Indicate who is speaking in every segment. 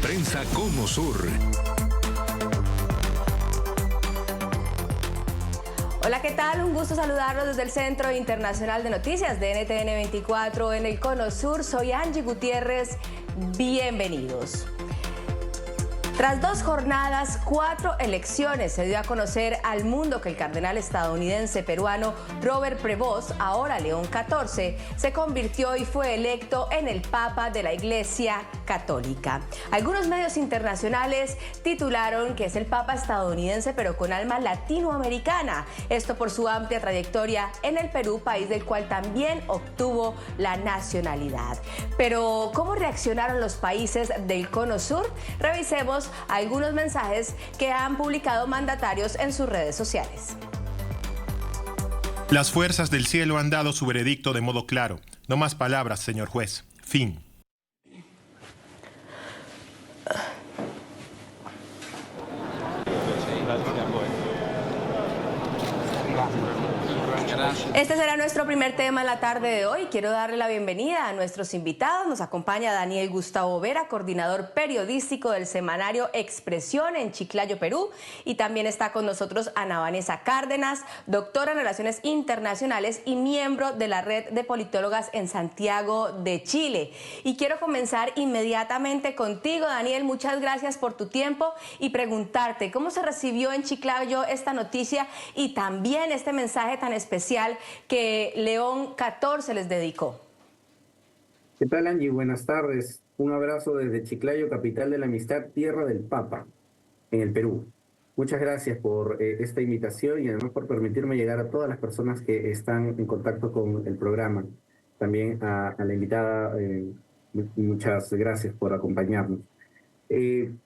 Speaker 1: prensa Cono Sur.
Speaker 2: Hola, ¿qué tal? Un gusto saludarlos desde el Centro Internacional de Noticias de NTN 24 en el Cono Sur. Soy Angie Gutiérrez. Bienvenidos. Tras 2 jornadas, 4 elecciones, se dio a conocer al mundo que el cardenal estadounidense peruano Robert Prevost, ahora León XIV, se convirtió y fue electo en el Papa de la Iglesia Católica. Algunos medios internacionales titularon que es el Papa estadounidense pero con alma latinoamericana, esto por su amplia trayectoria en el Perú, país del cual también obtuvo la nacionalidad. Pero, ¿cómo reaccionaron los países del Cono Sur? Revisemos algunos mensajes que han publicado mandatarios en sus redes sociales.
Speaker 3: Las fuerzas del cielo han dado su veredicto de modo claro. No más palabras, señor juez. Fin.
Speaker 2: Este será nuestro primer tema en la tarde de hoy. Quiero darle la bienvenida a nuestros invitados. Nos acompaña Daniel Gustavo Vera, coordinador periodístico del semanario Expresión en Chiclayo, Perú. Y también está con nosotros Ana Vanessa Cárdenas, doctora en Relaciones Internacionales y miembro de la Red de Politólogas en Santiago de Chile. Y quiero comenzar inmediatamente contigo, Daniel. Muchas gracias por tu tiempo y preguntarte cómo se recibió en Chiclayo esta noticia y también este mensaje tan especial que León XIV les dedicó.
Speaker 4: ¿Qué tal, Angie? Buenas tardes. Un abrazo desde Chiclayo, capital de la amistad, tierra del Papa, en el Perú. Muchas gracias por esta invitación y además por permitirme llegar a todas las personas que están en contacto con el programa. También a la invitada, muchas gracias por acompañarnos.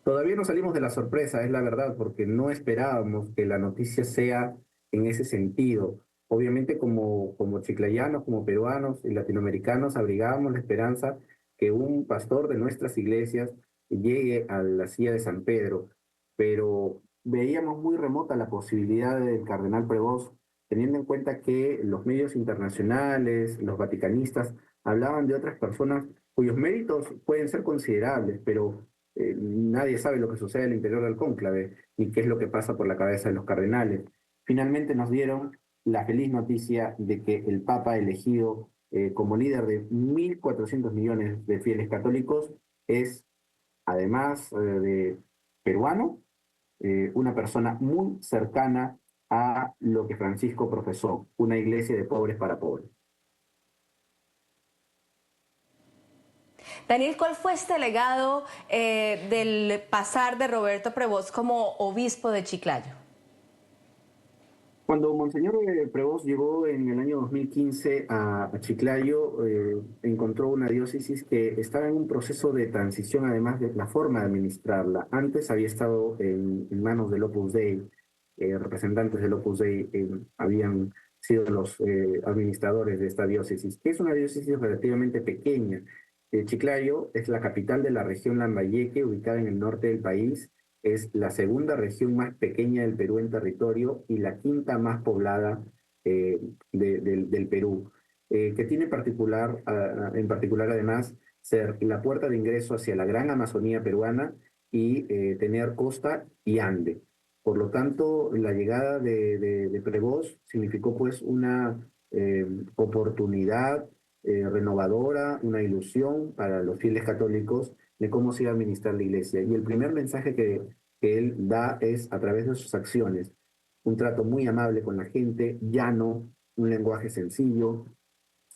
Speaker 4: Todavía no salimos de la sorpresa, es la verdad, porque no esperábamos que la noticia sea en ese sentido. Obviamente como chiclayanos, como peruanos y latinoamericanos abrigábamos la esperanza que un pastor de nuestras iglesias llegue a la silla de San Pedro, pero veíamos muy remota la posibilidad del cardenal Prevost, teniendo en cuenta que los medios internacionales, los vaticanistas, hablaban de otras personas cuyos méritos pueden ser considerables, pero nadie sabe lo que sucede al interior del cónclave ni qué es lo que pasa por la cabeza de los cardenales. Finalmente nos dieron la feliz noticia de que el Papa elegido como líder de 1.400 millones de fieles católicos es, además de peruano, una persona muy cercana a lo que Francisco profesó, una iglesia de pobres para pobres.
Speaker 2: Daniel, ¿cuál fue este legado del pasar de Roberto Prevost como obispo de Chiclayo?
Speaker 4: Cuando Monseñor Prevost llegó en el año 2015 a Chiclayo, encontró una diócesis que estaba en un proceso de transición, además de la forma de administrarla. Antes había estado en manos del Opus Dei, representantes del Opus Dei habían sido los administradores de esta diócesis, que es una diócesis relativamente pequeña. Chiclayo es la capital de la región Lambayeque, ubicada en el norte del país. Es la segunda región más pequeña del Perú en territorio y la quinta más poblada del Perú, que tiene en particular además ser la puerta de ingreso hacia la gran Amazonía peruana y tener costa y ande. Por lo tanto, la llegada de Prevost significó pues una oportunidad renovadora, una ilusión para los fieles católicos de cómo se iba a administrar la iglesia. Y el primer mensaje que él da es a través de sus acciones, un trato muy amable con la gente, llano, un lenguaje sencillo,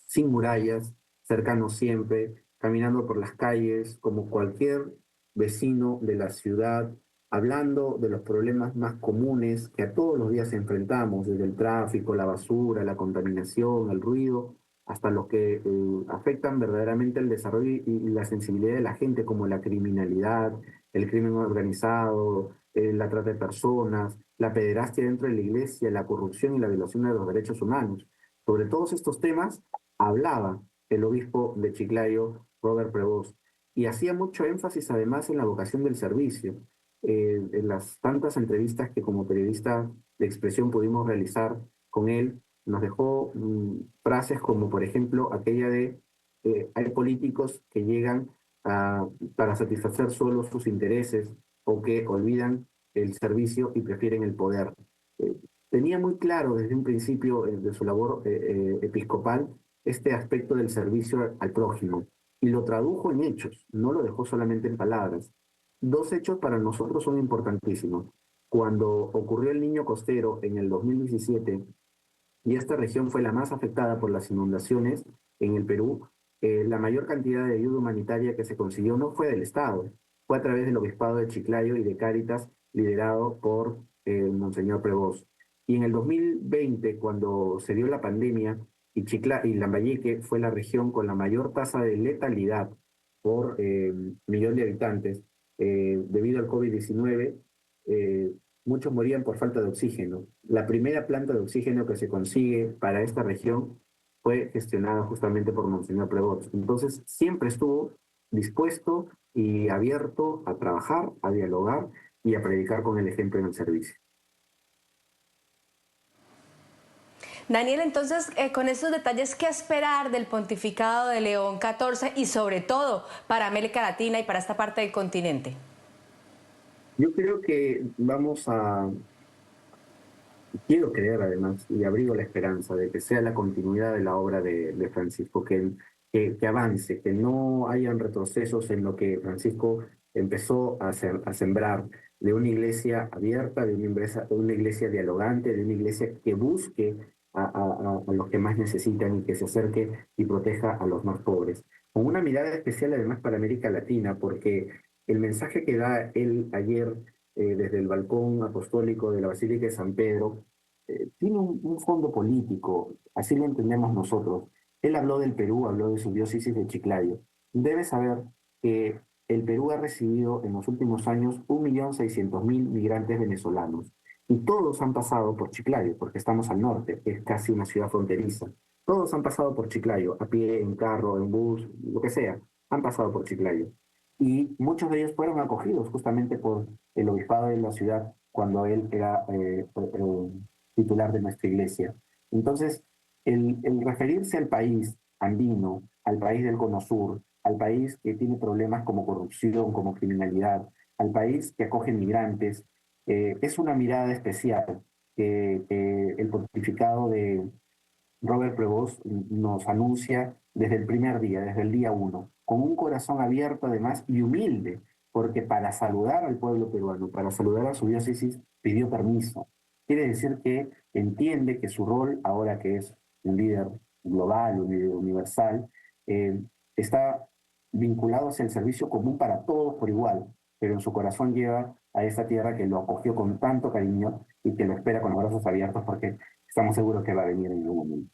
Speaker 4: sin murallas, cercano siempre, caminando por las calles como cualquier vecino de la ciudad, hablando de los problemas más comunes que a todos los días enfrentamos, desde el tráfico, la basura, la contaminación, el ruido, hasta los que afectan verdaderamente el desarrollo y la sensibilidad de la gente, como la criminalidad, el crimen organizado, la trata de personas, la pederastia dentro de la iglesia, la corrupción y la violación de los derechos humanos. Sobre todos estos temas hablaba el obispo de Chiclayo, Robert Prevost, y hacía mucho énfasis además en la vocación del servicio. En las tantas entrevistas que como periodista de Expresión pudimos realizar con él, nos dejó frases como, por ejemplo, aquella de hay políticos que llegan para satisfacer solo sus intereses o que olvidan el servicio y prefieren el poder. Eh, Tenía muy claro desde un principio de su labor episcopal este aspecto del servicio al prójimo y lo tradujo en hechos, no lo dejó solamente en palabras. Dos hechos para nosotros son importantísimos. Cuando ocurrió el Niño Costero en el 2017 y esta región fue la más afectada por las inundaciones en el Perú, la mayor cantidad de ayuda humanitaria que se consiguió no fue del Estado, fue a través del Obispado de Chiclayo y de Cáritas, liderado por Monseñor Prevost. Y en el 2020, cuando se dio la pandemia, y Lambayeque fue la región con la mayor tasa de letalidad por millón de habitantes, debido al COVID-19, muchos morían por falta de oxígeno. La primera planta de oxígeno que se consigue para esta región fue gestionada justamente por Monseñor Prevost. Entonces, siempre estuvo dispuesto y abierto a trabajar, a dialogar y a predicar con el ejemplo en el servicio.
Speaker 2: Daniel, entonces, con estos detalles, ¿qué esperar del pontificado de León XIV y sobre todo para América Latina y para esta parte del continente?
Speaker 4: Yo creo que quiero creer además, y abrigo la esperanza de que sea la continuidad de la obra de Francisco, que avance, que no hayan retrocesos en lo que Francisco empezó a sembrar, de una iglesia abierta, de una iglesia dialogante, de una iglesia que busque a los que más necesitan y que se acerque y proteja a los más pobres. Con una mirada especial además para América Latina, porque el mensaje que da él ayer desde el balcón apostólico de la Basílica de San Pedro tiene un fondo político, así lo entendemos nosotros. Él habló del Perú, habló de su diócesis de Chiclayo. Debe saber que el Perú ha recibido en los últimos años 1.600.000 migrantes venezolanos. Y todos han pasado por Chiclayo, porque estamos al norte, es casi una ciudad fronteriza. Todos han pasado por Chiclayo, a pie, en carro, en bus, lo que sea, han pasado por Chiclayo. Y muchos de ellos fueron acogidos justamente por el obispado de la ciudad cuando él era titular de nuestra iglesia. Entonces, el referirse al país andino, al país del Cono Sur, al país que tiene problemas como corrupción, como criminalidad, al país que acoge migrantes, es una mirada especial que el pontificado de Robert Prevost nos anuncia desde el primer día, desde el día 1, con un corazón abierto además y humilde, porque para saludar al pueblo peruano, para saludar a su diócesis, pidió permiso. Quiere decir que entiende que su rol, ahora que es un líder global, un líder universal, está vinculado hacia el servicio común para todos por igual, pero en su corazón lleva a esta tierra que lo acogió con tanto cariño y que lo espera con los brazos abiertos porque estamos seguros que va a venir en algún momento.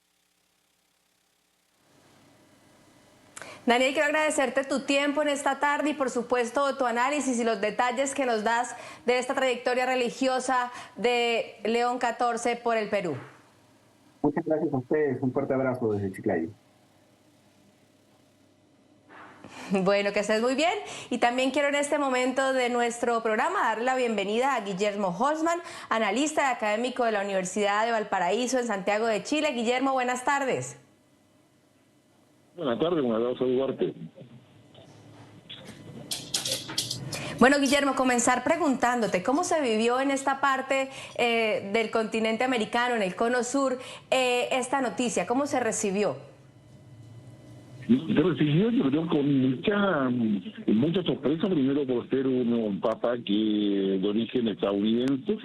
Speaker 2: Daniel, quiero agradecerte tu tiempo en esta tarde y por supuesto tu análisis y los detalles que nos das de esta trayectoria religiosa de León XIV por el Perú.
Speaker 4: Muchas gracias a ustedes, un fuerte abrazo desde Chiclayo.
Speaker 2: Bueno, que estés muy bien. Y también quiero en este momento de nuestro programa darle la bienvenida a Guillermo Holzman, analista y académico de la Universidad de Valparaíso en Santiago de Chile. Guillermo, buenas tardes.
Speaker 1: Buenas tardes, un agrado saludarte.
Speaker 2: Bueno, Guillermo, comenzar preguntándote cómo se vivió en esta parte del continente americano, en el Cono Sur, esta noticia, ¿cómo se recibió?
Speaker 1: Se recibió, yo creo, con mucha sorpresa, primero por ser un papa que de origen estadounidense,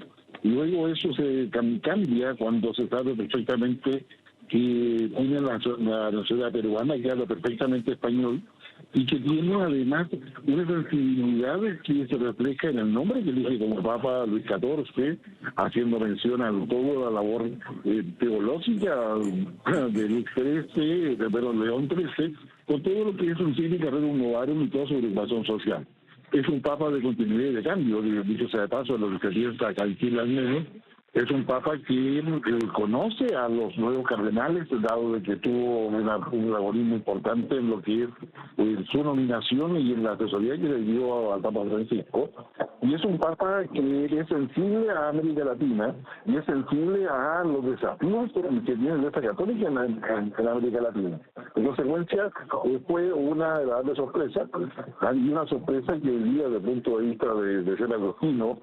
Speaker 1: y luego eso se cambia cuando se sabe perfectamente que tiene la nacionalidad peruana, que habla perfectamente español, y que tiene además una sensibilidad que se refleja en el nombre que elige como Papa Luis XIV, haciendo mención a toda la labor teológica de Luis XIII, de León XIII, con todo lo que es un cine carrera un y toda su preocupación social. Es un Papa de continuidad y de cambio, dicho sea de paso, lo que piensa Caiquil al menos. Es un papa que conoce a los nuevos cardenales, dado de que tuvo un laborismo importante en lo que es su nominación y en la asesoría que le dio al Papa Francisco. Y es un papa que es sensible a América Latina y es sensible a los desafíos que tiene la Iglesia Católica en América Latina. En consecuencia, fue una grande sorpresa, y una sorpresa que el día desde el punto de vista de ser agostino,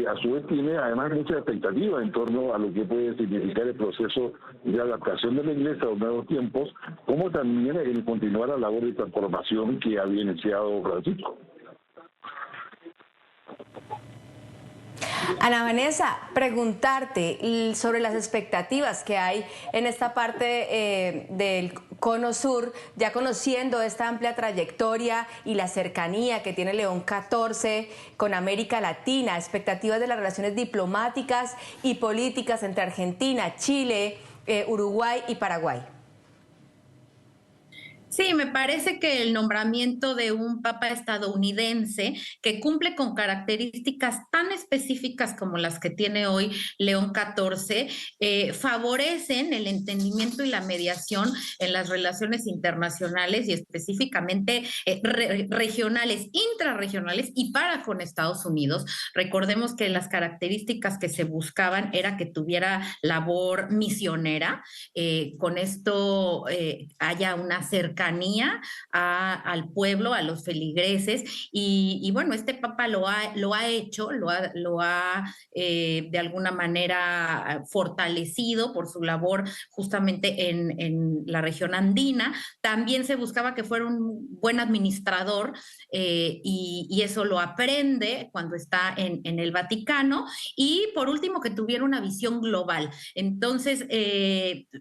Speaker 1: a su vez tiene además mucha expectativa en torno a lo que puede significar el proceso de adaptación de la Iglesia a los nuevos tiempos, como también el continuar la labor de transformación que había iniciado Francisco.
Speaker 2: Ana Vanessa, preguntarte sobre las expectativas que hay en esta parte del Cono Sur, ya conociendo esta amplia trayectoria y la cercanía que tiene León XIV con América Latina, expectativas de las relaciones diplomáticas y políticas entre Argentina, Chile, Uruguay y Paraguay.
Speaker 5: Sí, me parece que el nombramiento de un papa estadounidense que cumple con características tan específicas como las que tiene hoy León XIV, favorecen el entendimiento y la mediación en las relaciones internacionales y específicamente regionales, intrarregionales y para con Estados Unidos. Recordemos que las características que se buscaban era que tuviera labor misionera. Con esto haya una cercanía al pueblo, a los feligreses, y bueno, este papa lo ha hecho, lo ha de alguna manera fortalecido por su labor justamente en la región andina. También se buscaba que fuera un buen administrador, y eso lo aprende cuando está en el Vaticano, y por último que tuviera una visión global. Entonces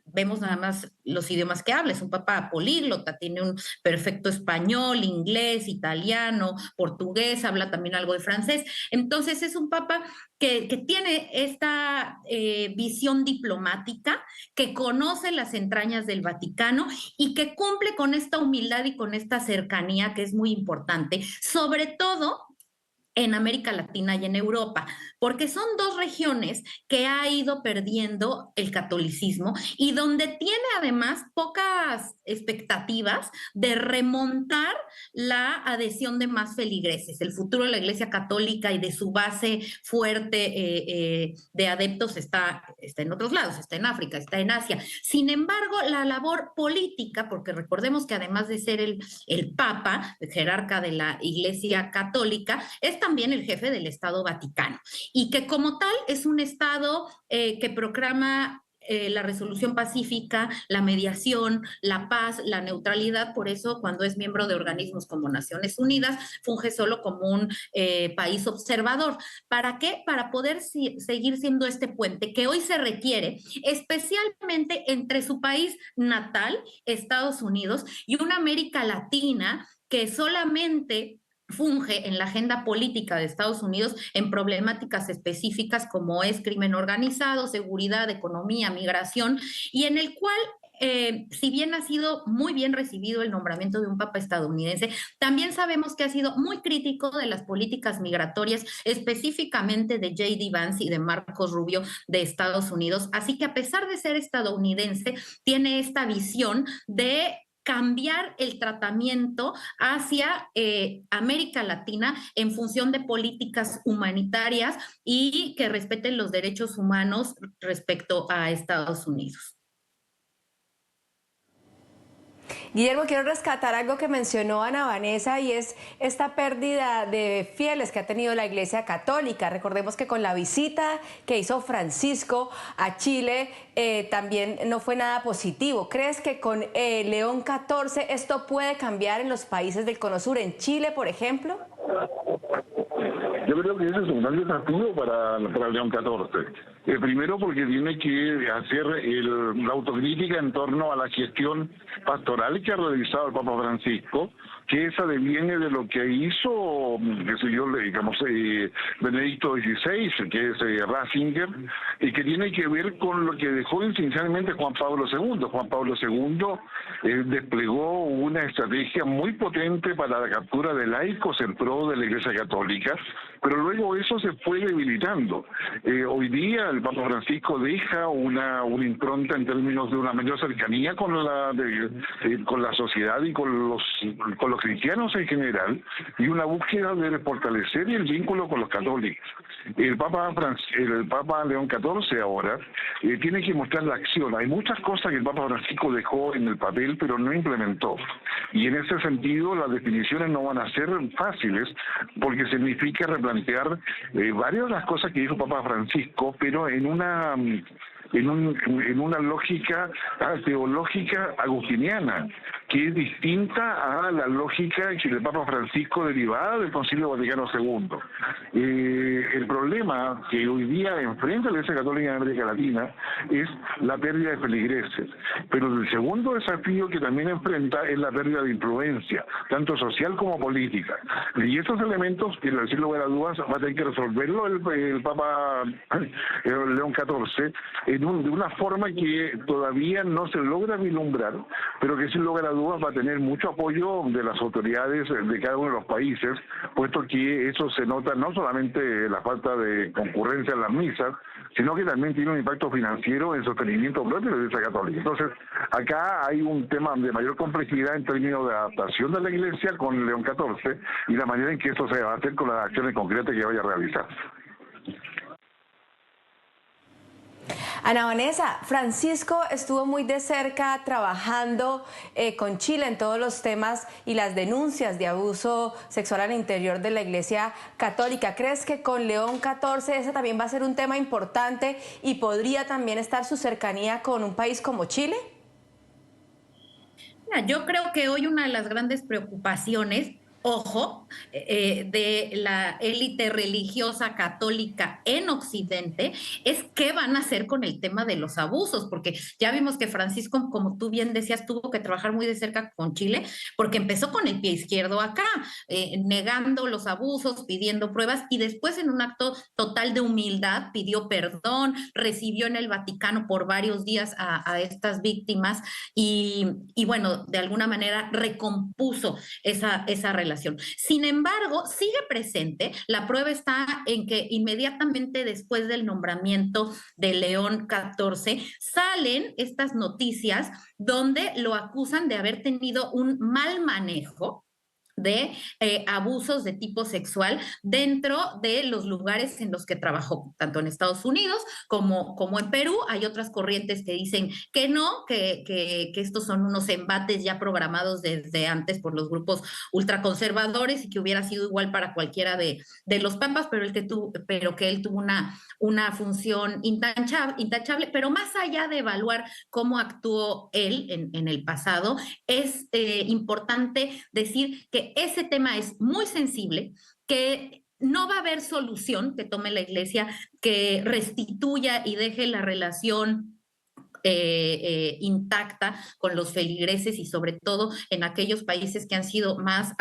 Speaker 5: vemos nada más los idiomas que habla, es un papa políglota, tiene un perfecto español, inglés, italiano, portugués, habla también algo de francés. Entonces es un papa que tiene esta visión diplomática, que conoce las entrañas del Vaticano y que cumple con esta humildad y con esta cercanía que es muy importante, sobre todo en América Latina y en Europa, porque son dos regiones que ha ido perdiendo el catolicismo y donde tiene además pocas expectativas de remontar la adhesión de más feligreses. El futuro de la Iglesia Católica y de su base fuerte de adeptos está en otros lados, está en África, está en Asia. Sin embargo, la labor política, porque recordemos que además de ser el Papa, el jerarca de la Iglesia Católica, es también el jefe del Estado Vaticano, y que como tal es un Estado que proclama la resolución pacífica, la mediación, la paz, la neutralidad. Por eso, cuando es miembro de organismos como Naciones Unidas, funge solo como un país observador. ¿Para qué? Para poder seguir siendo este puente que hoy se requiere, especialmente entre su país natal, Estados Unidos, y una América Latina que solamente funge en la agenda política de Estados Unidos en problemáticas específicas como es crimen organizado, seguridad, economía, migración, y en el cual si bien ha sido muy bien recibido el nombramiento de un papa estadounidense, también sabemos que ha sido muy crítico de las políticas migratorias, específicamente de J.D. Vance y de Marcos Rubio de Estados Unidos. Así que a pesar de ser estadounidense, tiene esta visión de cambiar el tratamiento hacia América Latina en función de políticas humanitarias y que respeten los derechos humanos respecto a Estados Unidos.
Speaker 2: Guillermo, quiero rescatar algo que mencionó Ana Vanessa, y es esta pérdida de fieles que ha tenido la Iglesia Católica. Recordemos que con la visita que hizo Francisco a Chile también no fue nada positivo. ¿Crees que con León XIV esto puede cambiar en los países del Cono Sur, en Chile, por ejemplo?
Speaker 1: Yo creo que ese es un gran desafío para León XIV. Primero porque tiene que hacer la autocrítica en torno a la gestión pastoral que ha realizado el Papa Francisco, que esa deviene de lo que hizo, Benedicto XVI, que es Ratzinger, y que tiene que ver con lo que dejó esencialmente Juan Pablo II. Juan Pablo II desplegó una estrategia muy potente para la captura de laicos en pro de la Iglesia Católica, pero luego eso se fue debilitando. Hoy día el Papa Francisco deja una impronta en términos de una mayor cercanía con la sociedad y con los cristianos en general y una búsqueda de fortalecer el vínculo con los católicos. El Papa León XIV ahora tiene que mostrar la acción. Hay muchas cosas que el Papa Francisco dejó en el papel, pero no implementó. Y en ese sentido, las definiciones no van a ser fáciles, porque significa replantear varias de las cosas que dijo Papa Francisco, pero en una lógica teológica agustiniana, que es distinta a la lógica que el Papa Francisco derivada del Concilio Vaticano II. El problema que hoy día enfrenta la Iglesia Católica en América Latina es la pérdida de feligreses, pero el segundo desafío que también enfrenta es la pérdida de influencia, tanto social como política. Y estos elementos, que sin lugar a dudas, va a tener que resolverlo el Papa León XIV de una forma que todavía no se logra vislumbrar, pero que sin lugar a dudas va a tener mucho apoyo de las autoridades de cada uno de los países, puesto que eso se nota no solamente la falta de concurrencia en las misas, sino que también tiene un impacto financiero en el sostenimiento propio de la Iglesia Católica. Entonces, acá hay un tema de mayor complejidad en términos de adaptación de la Iglesia con León XIV y la manera en que esto se va a hacer con las acciones concretas que vaya a realizar.
Speaker 2: Ana Vanessa, Francisco estuvo muy de cerca trabajando con Chile en todos los temas y las denuncias de abuso sexual al interior de la Iglesia Católica. ¿Crees que con León XIV ese también va a ser un tema importante y podría también estar su cercanía con un país como Chile?
Speaker 5: Yo creo que hoy una de las grandes preocupaciones, ojo, de la élite religiosa católica en Occidente es qué van a hacer con el tema de los abusos, porque ya vimos que Francisco, como tú bien decías, tuvo que trabajar muy de cerca con Chile, porque empezó con el pie izquierdo acá, negando los abusos, pidiendo pruebas, y después en un acto total de humildad pidió perdón, recibió en el Vaticano por varios días a estas víctimas y bueno, de alguna manera recompuso esa relación. Sin embargo, sigue presente. La prueba está en que inmediatamente después del nombramiento de León XIV salen estas noticias donde lo acusan de haber tenido un mal manejo de abusos de tipo sexual dentro de los lugares en los que trabajó, tanto en Estados Unidos como en Perú. Hay otras corrientes que dicen que no, que estos son unos embates ya programados desde antes por los grupos ultraconservadores y que hubiera sido igual para cualquiera de los papas, pero que él tuvo una función intachable. Pero más allá de evaluar cómo actuó él en el pasado, es importante decir que ese tema es muy sensible, que no va a haber solución que tome la Iglesia que restituya y deje la relación intacta con los feligreses y sobre todo en aquellos países que han sido más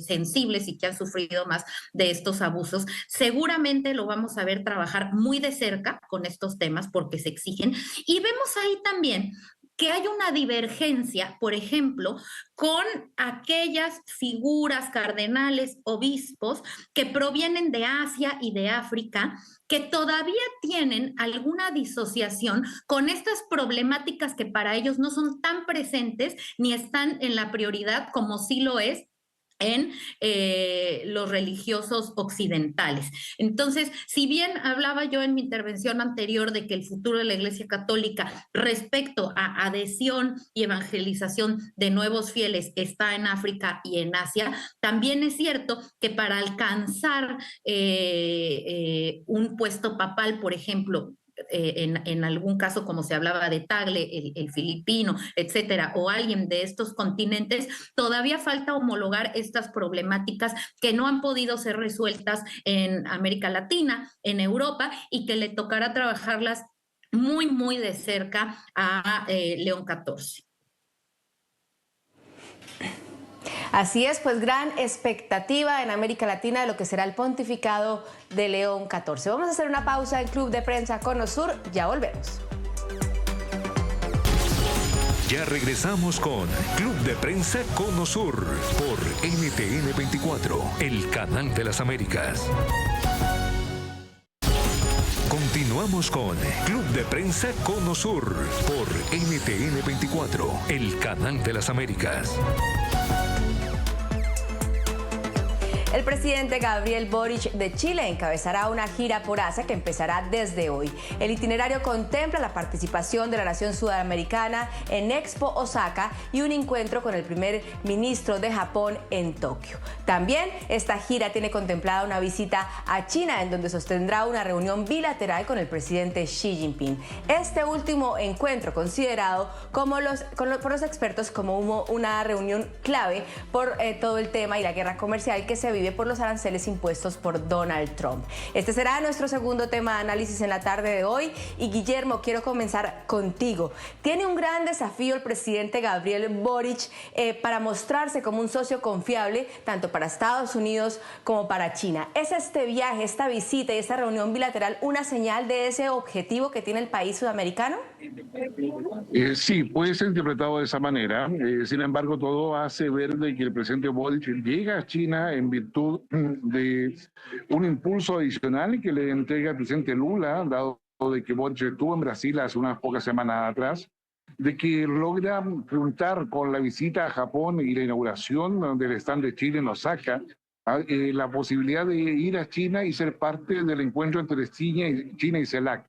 Speaker 5: sensibles y que han sufrido más de estos abusos. Seguramente lo vamos a ver trabajar muy de cerca con estos temas porque se exigen, y vemos ahí también que hay una divergencia, por ejemplo, con aquellas figuras cardenales, obispos, que provienen de Asia y de África, que todavía tienen alguna disociación con estas problemáticas que para ellos no son tan presentes ni están en la prioridad como sí lo es en los religiosos occidentales. Entonces, si bien hablaba yo en mi intervención anterior de que el futuro de la Iglesia Católica respecto a adhesión y evangelización de nuevos fieles está en África y en Asia, también es cierto que para alcanzar un puesto papal, por ejemplo, en algún caso, como se hablaba de Tagle, el filipino, etcétera, o alguien de estos continentes, todavía falta homologar estas problemáticas que no han podido ser resueltas en América Latina, en Europa, y que le tocará trabajarlas muy, muy de cerca a León XIV.
Speaker 2: Así es, pues gran expectativa en América Latina de lo que será el pontificado de León XIV. Vamos a hacer una pausa en Club de Prensa Conosur, ya volvemos.
Speaker 6: Ya regresamos con Club de Prensa Conosur por NTN 24, el canal de las Américas. Continuamos con Club de Prensa Conosur por NTN 24, el canal de las Américas.
Speaker 2: El presidente Gabriel Boric de Chile encabezará una gira por Asia que empezará desde hoy. El itinerario contempla la participación de la nación sudamericana en Expo Osaka y un encuentro con el primer ministro de Japón en Tokio. También esta gira tiene contemplada una visita a China, en donde sostendrá una reunión bilateral con el presidente Xi Jinping. Este último encuentro, considerado por los expertos como una reunión clave por todo el tema y la guerra comercial que se vive por los aranceles impuestos por Donald Trump. Este será nuestro segundo tema de análisis en la tarde de hoy. Y Guillermo, quiero comenzar contigo. Tiene un gran desafío el presidente Gabriel Boric para mostrarse como un socio confiable tanto para Estados Unidos como para China. ¿Es este viaje, esta visita y esta reunión bilateral una señal de ese objetivo que tiene el país sudamericano?
Speaker 1: Sí, puede ser interpretado de esa manera. Sin embargo, todo hace ver de que el presidente Boric llega a China en virtud de un impulso adicional que le entrega el presidente Lula, dado de que Boric estuvo en Brasil hace unas pocas semanas atrás, de que logra juntar con la visita a Japón y la inauguración del stand de Chile en Osaka la posibilidad de ir a China y ser parte del encuentro entre China y CELAC.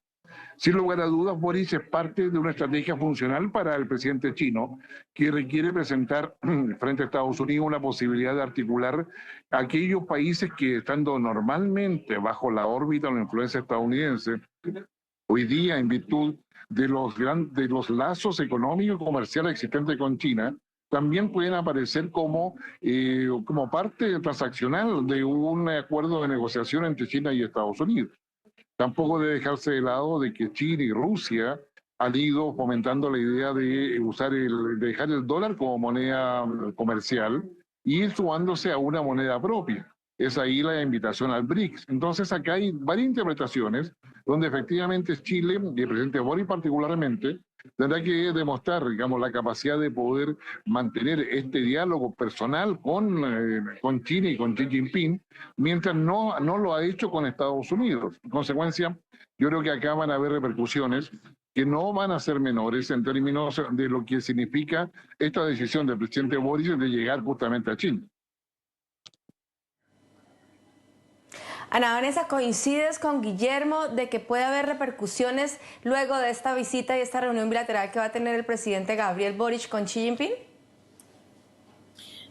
Speaker 1: Sin lugar a dudas, Boric es parte de una estrategia funcional para el presidente chino que requiere presentar frente a Estados Unidos una posibilidad de articular aquellos países que, estando normalmente bajo la órbita o la influencia estadounidense, hoy día, en virtud de los lazos económicos y comerciales existentes con China, también pueden aparecer como parte transaccional de un acuerdo de negociación entre China y Estados Unidos. Tampoco debe dejarse de lado de que China y Rusia han ido fomentando la idea de dejar el dólar como moneda comercial y ir sumándose a una moneda propia. Es ahí la invitación al BRICS. Entonces acá hay varias interpretaciones donde efectivamente Chile, y el presidente Boric particularmente, tendrá que demostrar, digamos, la capacidad de poder mantener este diálogo personal con China y con Xi Jinping, mientras no lo ha hecho con Estados Unidos. En consecuencia, yo creo que acá van a haber repercusiones que no van a ser menores en términos de lo que significa esta decisión del presidente Boric de llegar justamente a China.
Speaker 2: Ana Vanessa, ¿coincides con Guillermo de que puede haber repercusiones luego de esta visita y esta reunión bilateral que va a tener el presidente Gabriel Boric con Xi Jinping?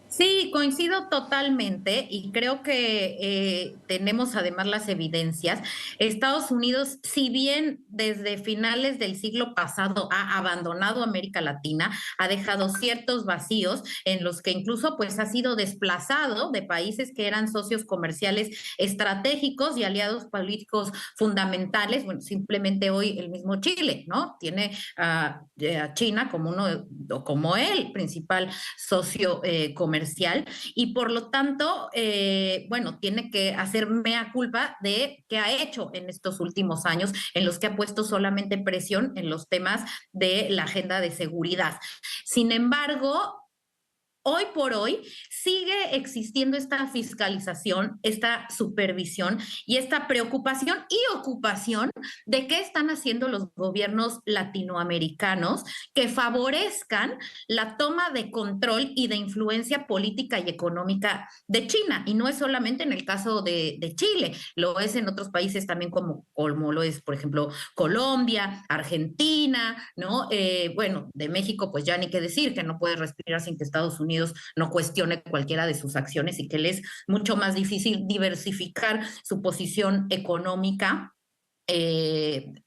Speaker 5: Sí, coincido totalmente y creo que tenemos además las evidencias. Estados Unidos, si bien desde finales del siglo pasado ha abandonado América Latina, ha dejado ciertos vacíos en los que incluso pues ha sido desplazado de países que eran socios comerciales estratégicos y aliados políticos fundamentales. Bueno, simplemente hoy el mismo Chile, ¿no? Tiene a China como el principal socio comercial. Y por lo tanto, tiene que hacer mea culpa de qué ha hecho en estos últimos años, en los que ha puesto solamente presión en los temas de la agenda de seguridad. Sin embargo, hoy por hoy sigue existiendo esta fiscalización, esta supervisión y esta preocupación y ocupación de qué están haciendo los gobiernos latinoamericanos que favorezcan la toma de control y de influencia política y económica de China. Y no es solamente en el caso de Chile, lo es en otros países también como lo es, por ejemplo, Colombia, Argentina, ¿no? De México, pues ya ni qué decir, que no puede respirar sin que Estados Unidos no cuestione cualquiera de sus acciones y que le es mucho más difícil diversificar su posición económica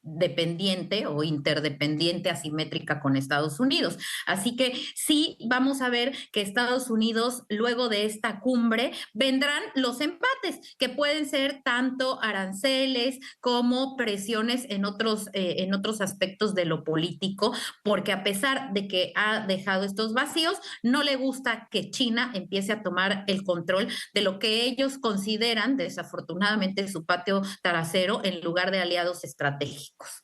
Speaker 5: dependiente o interdependiente asimétrica con Estados Unidos. Así que sí, vamos a ver que Estados Unidos, luego de esta cumbre, vendrán los embates, que pueden ser tanto aranceles como presiones en otros aspectos de lo político, porque a pesar de que ha dejado estos vacíos, no le gusta que China empiece a tomar el control de lo que ellos consideran, desafortunadamente, su patio trasero en lugar de aliados estratégicos.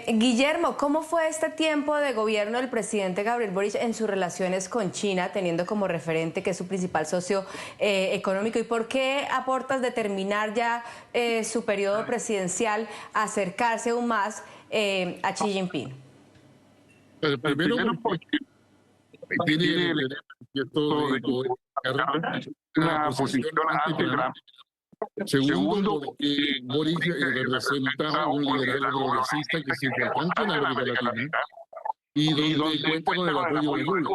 Speaker 2: Guillermo, ¿cómo fue este tiempo de gobierno del presidente Gabriel Boric en sus relaciones con China, teniendo como referente que es su principal socio económico? ¿Y por qué aportas de terminar ya su periodo presidencial acercarse aún más a Xi Jinping?
Speaker 1: Primero porque tiene
Speaker 7: esto de una posición anti-Trump. Segundo, porque Boric representa un liderazgo progresista que es importante en América Latina y donde cuenta con el apoyo de Lula.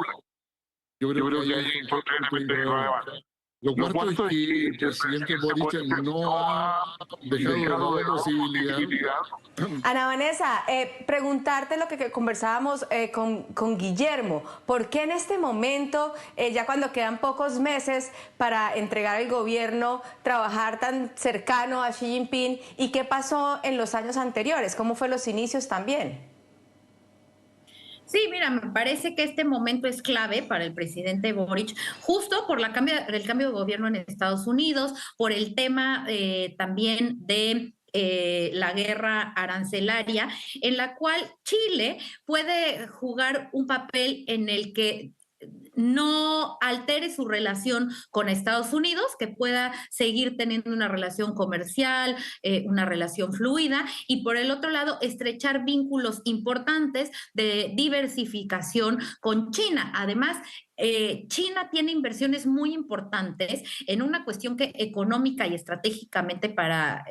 Speaker 7: Yo creo que ahí es totalmente relevante. Lo cuarto es que el presidente Boric no ha dejado de posibilidad.
Speaker 2: Ana Vanessa, preguntarte lo que conversábamos con Guillermo. ¿Por qué en este momento, ya cuando quedan pocos meses para entregar el gobierno, trabajar tan cercano a Xi Jinping? ¿Y qué pasó en los años anteriores? ¿Cómo fue los inicios también?
Speaker 5: Sí, mira, me parece que este momento es clave para el presidente Boric, justo por el cambio de gobierno en Estados Unidos, por el tema también de la guerra arancelaria, en la cual Chile puede jugar un papel en el que no altere su relación con Estados Unidos, que pueda seguir teniendo una relación comercial, una relación fluida, y por el otro lado, estrechar vínculos importantes de diversificación con China. Además, China tiene inversiones muy importantes en una cuestión que económica y estratégicamente para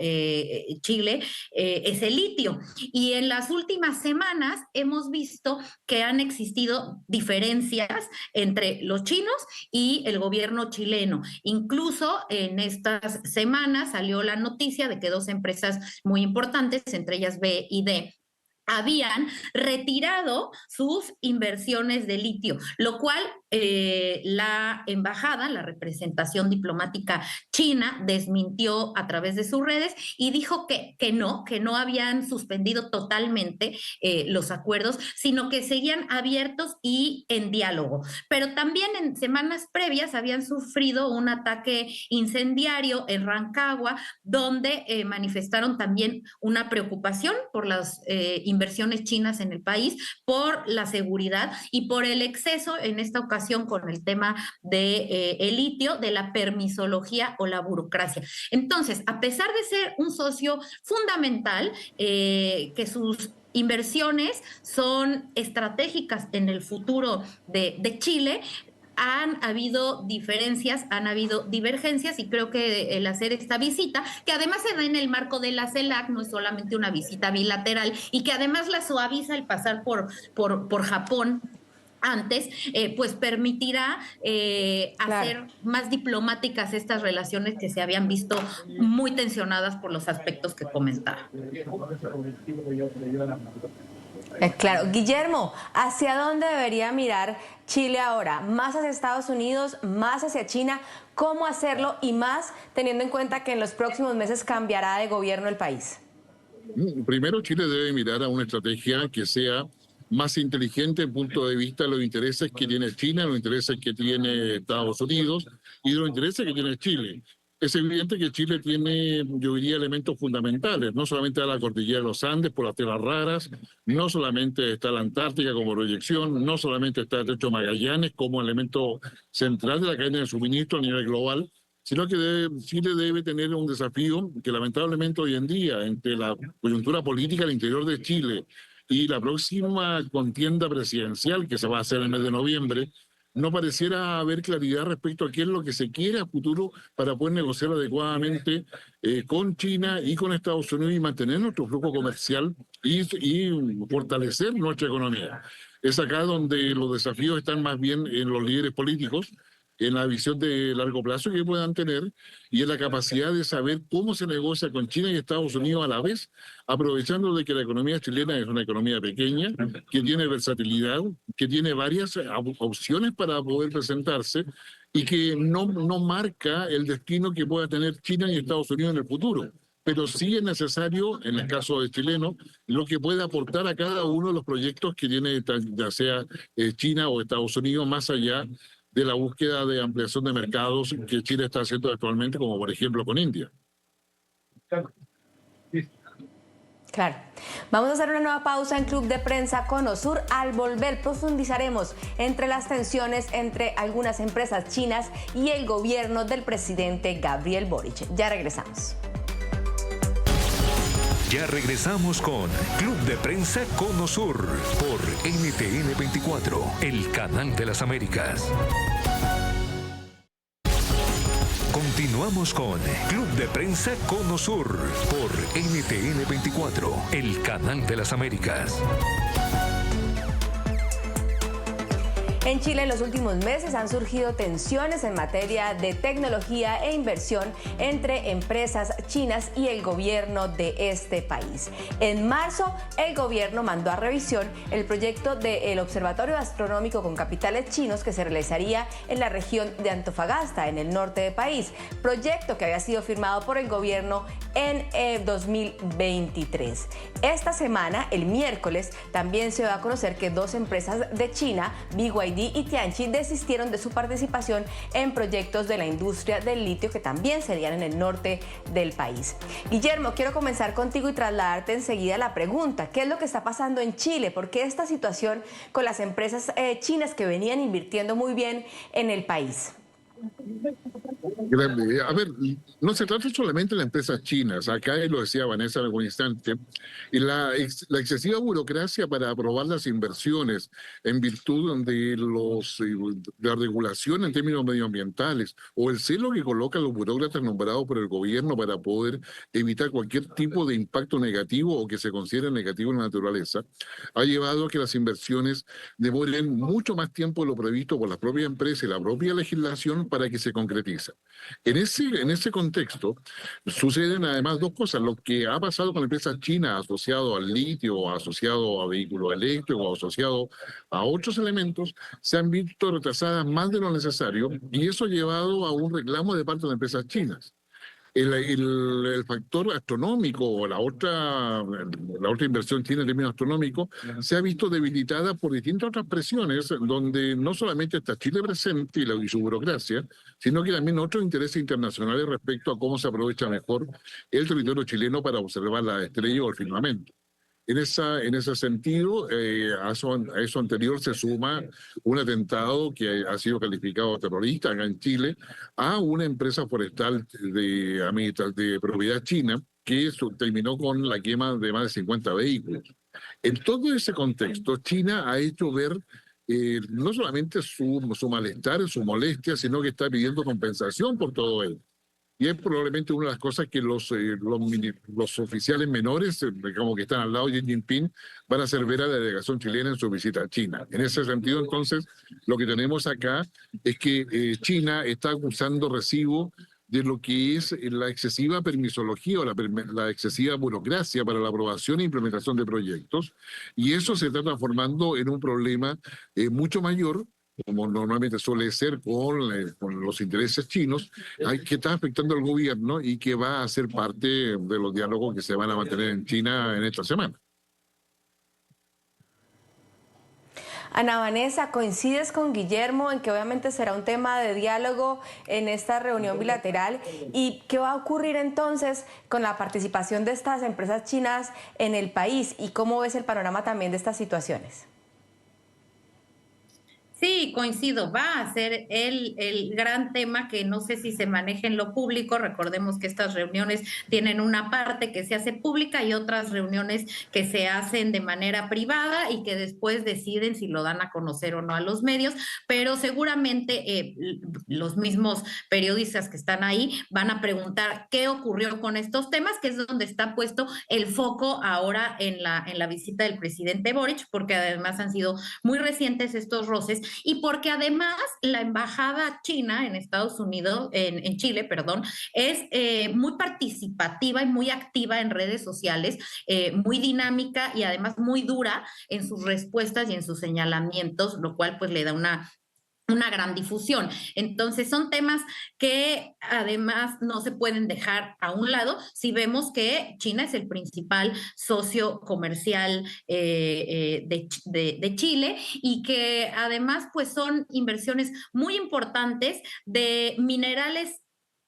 Speaker 5: Chile es el litio. Y en las últimas semanas hemos visto que han existido diferencias entre los chinos y el gobierno chileno. Incluso en estas semanas salió la noticia de que dos empresas muy importantes, entre ellas BYD, habían retirado sus inversiones de litio, lo cual la embajada, la representación diplomática china, desmintió a través de sus redes y dijo que no habían suspendido totalmente los acuerdos, sino que seguían abiertos y en diálogo. Pero también en semanas previas habían sufrido un ataque incendiario en Rancagua, donde manifestaron también una preocupación por las inversiones chinas en el país, por la seguridad y por el exceso, en esta ocasión con el tema de el litio, de la permisología o la burocracia. Entonces, a pesar de ser un socio fundamental, que sus inversiones son estratégicas en el futuro de Chile, han habido diferencias, han habido divergencias, y creo que el hacer esta visita, que además se da en el marco de la CELAC, no es solamente una visita bilateral, y que además la suaviza el pasar por Japón antes, pues permitirá hacer más diplomáticas estas relaciones que se habían visto muy tensionadas por los aspectos que comentaba.
Speaker 2: Claro. Guillermo, ¿hacia dónde debería mirar Chile ahora? ¿Más hacia Estados Unidos, más hacia China? ¿Cómo hacerlo? Y más teniendo en cuenta que en los próximos meses cambiará de gobierno el país.
Speaker 7: Primero, Chile debe mirar a una estrategia que sea más inteligente desde el punto de vista de los intereses que tiene China, los intereses que tiene Estados Unidos y los intereses que tiene Chile. Es evidente que Chile tiene, yo diría, elementos fundamentales. No solamente está la cordillera de los Andes por las tierras raras, no solamente está la Antártica como proyección, no solamente está el Estrecho de Magallanes como elemento central de la cadena de suministro a nivel global, sino que Chile debe tener un desafío que lamentablemente hoy en día, entre la coyuntura política al interior de Chile y la próxima contienda presidencial que se va a hacer en el mes de noviembre, no pareciera haber claridad respecto a qué es lo que se quiere a futuro para poder negociar adecuadamente con China y con Estados Unidos y mantener nuestro flujo comercial y fortalecer nuestra economía. Es acá donde los desafíos están más bien en los líderes políticos, en la visión de largo plazo que puedan tener y en la capacidad de saber cómo se negocia con China y Estados Unidos a la vez, aprovechando de que la economía chilena es una economía pequeña, que tiene versatilidad, que tiene varias opciones para poder presentarse y que no marca el destino que pueda tener China y Estados Unidos en el futuro. Pero sí es necesario, en el caso de chileno, lo que puede aportar a cada uno de los proyectos que tiene, ya sea China o Estados Unidos, más allá de la búsqueda de ampliación de mercados que Chile está haciendo actualmente, como por ejemplo con India.
Speaker 2: Claro. Vamos a hacer una nueva pausa en Club de Prensa Conosur. Al volver profundizaremos entre las tensiones entre algunas empresas chinas y el gobierno del presidente Gabriel Boric. Ya regresamos.
Speaker 6: Ya regresamos con Club de Prensa Cono Sur por NTN 24, el canal de las Américas. Continuamos con Club de Prensa Cono Sur por NTN 24, el canal de las Américas.
Speaker 2: En Chile en los últimos meses han surgido tensiones en materia de tecnología e inversión entre empresas chinas y el gobierno de este país. En marzo, el gobierno mandó a revisión el proyecto del Observatorio Astronómico con capitales chinos que se realizaría en la región de Antofagasta, en el norte del país, proyecto que había sido firmado por el gobierno en 2023. Esta semana, el miércoles, también se va a conocer que dos empresas de China, BYD y Tianqi, desistieron de su participación en proyectos de la industria del litio que también serían en el norte del país. Guillermo, quiero comenzar contigo y trasladarte enseguida la pregunta: ¿qué es lo que está pasando en Chile? ¿Por qué esta situación con las empresas chinas que venían invirtiendo muy bien en el país?
Speaker 7: A ver, no se trata solamente de las empresas chinas, acá lo decía Vanessa en algún instante, y la excesiva burocracia para aprobar las inversiones en virtud de la regulación en términos medioambientales, o el celo que colocan los burócratas nombrados por el gobierno para poder evitar cualquier tipo de impacto negativo o que se considere negativo en la naturaleza, ha llevado a que las inversiones demoren mucho más tiempo de lo previsto por las propias empresas y la propia legislación para que se concretice. En ese contexto suceden además dos cosas. Lo que ha pasado con empresas chinas asociado al litio, asociado a vehículos eléctricos, asociado a otros elementos, se han visto retrasadas más de lo necesario y eso ha llevado a un reclamo de parte de empresas chinas. El factor astronómico, la otra inversión china en términos astronómicos, se ha visto debilitada por distintas otras presiones, donde no solamente está Chile presente y su burocracia, sino que también otros intereses internacionales respecto a cómo se aprovecha mejor el territorio chileno para observar las estrellas o el firmamento. En ese sentido, a eso anterior se suma un atentado que ha sido calificado terrorista acá en Chile a una empresa forestal de propiedad china que terminó con la quema de más de 50 vehículos. En todo ese contexto, China ha hecho ver no solamente su malestar, su molestia, sino que está pidiendo compensación por todo ello. Y es probablemente una de las cosas que los oficiales menores, como que están al lado de Xi Jinping, van a hacer ver a la delegación chilena en su visita a China. En ese sentido, entonces, lo que tenemos acá es que China está acusando recibo de lo que es la excesiva permisología o la excesiva burocracia para la aprobación e implementación de proyectos, y eso se está transformando en un problema mucho mayor, como normalmente suele ser con los intereses chinos, que está afectando al gobierno y que va a ser parte de los diálogos que se van a mantener en China en esta semana.
Speaker 2: Ana Vanessa, ¿coincides con Guillermo en que obviamente será un tema de diálogo en esta reunión bilateral? ¿Y qué va a ocurrir entonces con la participación de estas empresas chinas en el país? ¿Y cómo ves el panorama también de estas situaciones?
Speaker 5: Sí, coincido, va a ser el gran tema que no sé si se maneja en lo público. Recordemos que estas reuniones tienen una parte que se hace pública y otras reuniones que se hacen de manera privada y que después deciden si lo dan a conocer o no a los medios, pero seguramente los mismos periodistas que están ahí van a preguntar qué ocurrió con estos temas, que es donde está puesto el foco ahora en la visita del presidente Boric, porque además han sido muy recientes estos roces y porque además la embajada china en Estados Unidos, en Chile, perdón, es muy participativa y muy activa en redes sociales, muy dinámica y además muy dura en sus respuestas y en sus señalamientos, lo cual pues le da una gran difusión. Entonces son temas que además no se pueden dejar a un lado si vemos que China es el principal socio comercial de Chile y que además pues son inversiones muy importantes de minerales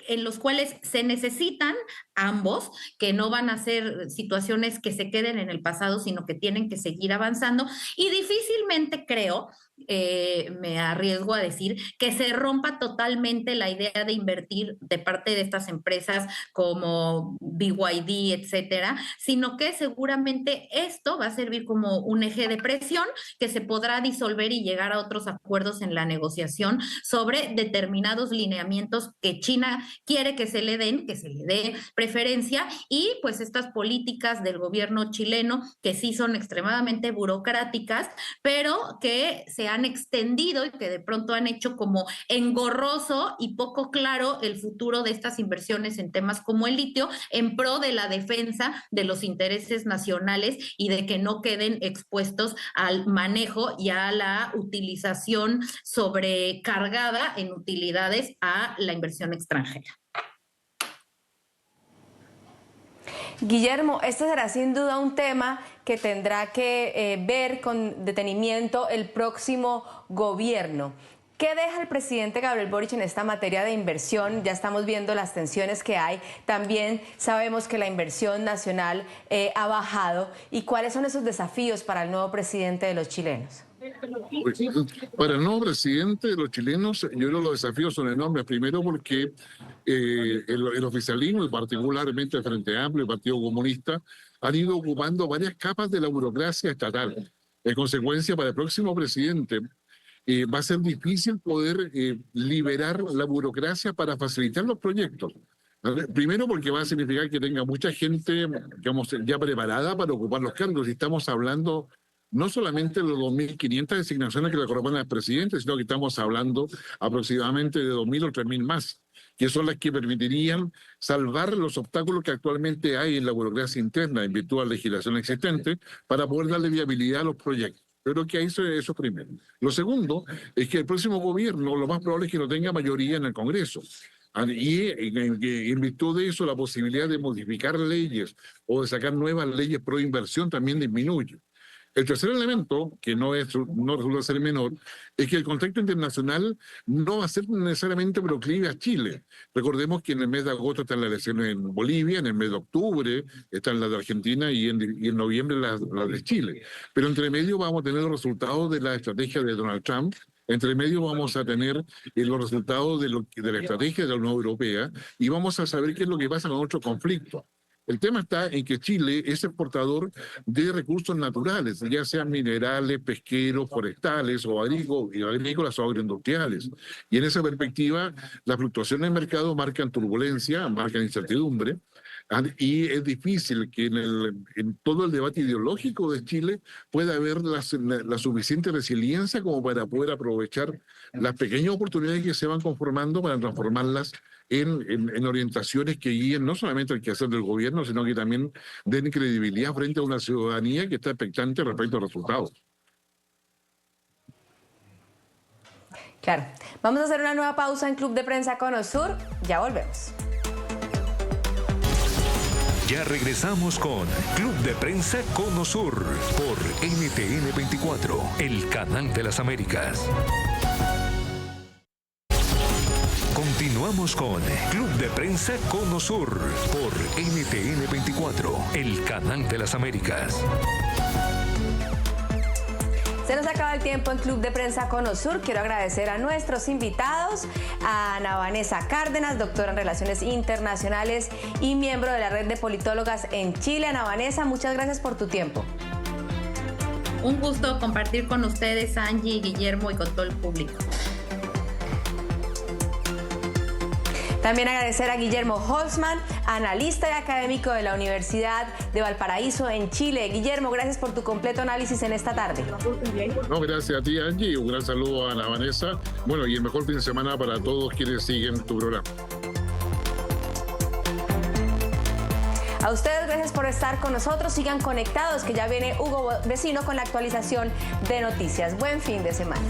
Speaker 5: en los cuales se necesitan ambos, que no van a ser situaciones que se queden en el pasado, sino que tienen que seguir avanzando. Y difícilmente creo me arriesgo a decir, que se rompa totalmente la idea de invertir de parte de estas empresas como BYD, etcétera, sino que seguramente esto va a servir como un eje de presión que se podrá disolver y llegar a otros acuerdos en la negociación sobre determinados lineamientos que China quiere que se le den, que se le dé preferencia, y pues estas políticas del gobierno chileno que sí son extremadamente burocráticas, pero que se han extendido y que de pronto han hecho como engorroso y poco claro el futuro de estas inversiones en temas como el litio, en pro de la defensa de los intereses nacionales y de que no queden expuestos al manejo y a la utilización sobrecargada en utilidades a la inversión extranjera.
Speaker 2: Guillermo, este será sin duda un tema que tendrá que ver con detenimiento el próximo gobierno. ¿Qué deja el presidente Gabriel Boric en esta materia de inversión? Ya estamos viendo las tensiones que hay. También sabemos que la inversión nacional ha bajado. ¿Y cuáles son esos desafíos para el nuevo presidente de los chilenos?
Speaker 7: Para el nuevo presidente de los chilenos, yo creo que los desafíos son enormes. Primero porque el oficialismo, y particularmente el Frente Amplio, el Partido Comunista, han ido ocupando varias capas de la burocracia estatal. En consecuencia, para el próximo presidente va a ser difícil poder liberar la burocracia para facilitar los proyectos. Primero porque va a significar que tenga mucha gente, digamos, ya preparada para ocupar los cargos. Y estamos hablando no solamente de los 2.500 designaciones que le corresponden al presidente, sino que estamos hablando aproximadamente de 2.000 o 3.000 más, que son las que permitirían salvar los obstáculos que actualmente hay en la burocracia interna en virtud de la legislación existente para poder darle viabilidad a los proyectos. Yo creo que eso primero. Lo segundo es que el próximo gobierno lo más probable es que no tenga mayoría en el Congreso. Y en virtud de eso, la posibilidad de modificar leyes o de sacar nuevas leyes pro inversión también disminuye. El tercer elemento, que no resulta ser menor, es que el contexto internacional no va a ser necesariamente proclive a Chile. Recordemos que en el mes de agosto están las elecciones en Bolivia, en el mes de octubre están las de Argentina y en noviembre las de Chile. Pero entre medio vamos a tener los resultados de la estrategia de Donald Trump. Entre medio vamos a tener los resultados de la estrategia de la Unión Europea y vamos a saber qué es lo que pasa con otros conflictos. El tema está en que Chile es exportador de recursos naturales, ya sean minerales, pesqueros, forestales o agrícolas o agroindustriales. Y en esa perspectiva, las fluctuaciones del mercado marcan turbulencia, marcan incertidumbre, y es difícil que en todo el debate ideológico de Chile pueda haber la suficiente resiliencia como para poder aprovechar las pequeñas oportunidades que se van conformando para transformarlas en orientaciones que guíen no solamente el quehacer del gobierno, sino que también den credibilidad frente a una ciudadanía que está expectante respecto a resultados.
Speaker 2: Claro. Vamos a hacer una nueva pausa en Club de Prensa Conosur. Ya volvemos.
Speaker 6: Ya regresamos con Club de Prensa Conosur por NTN 24, el canal de las Américas. Continuamos con Club de Prensa Conosur por NTN 24, el canal de las Américas.
Speaker 2: Se nos acaba el tiempo en Club de Prensa Conosur. Quiero agradecer a nuestros invitados, a Ana Vanessa Cárdenas, doctora en Relaciones Internacionales y miembro de la Red de Politólogas en Chile. Ana Vanessa, muchas gracias por tu tiempo.
Speaker 5: Un gusto compartir con ustedes, Angie, Guillermo, y con todo el público.
Speaker 2: También agradecer a Guillermo Holzman, analista y académico de la Universidad de Valparaíso en Chile. Guillermo, gracias por tu completo análisis en esta tarde.
Speaker 7: No, gracias a ti, Angie, y un gran saludo a Ana Vanessa. Bueno, y el mejor fin de semana para todos quienes siguen tu programa.
Speaker 2: A ustedes, gracias por estar con nosotros. Sigan conectados, que ya viene Hugo Vecino con la actualización de noticias. Buen fin de semana.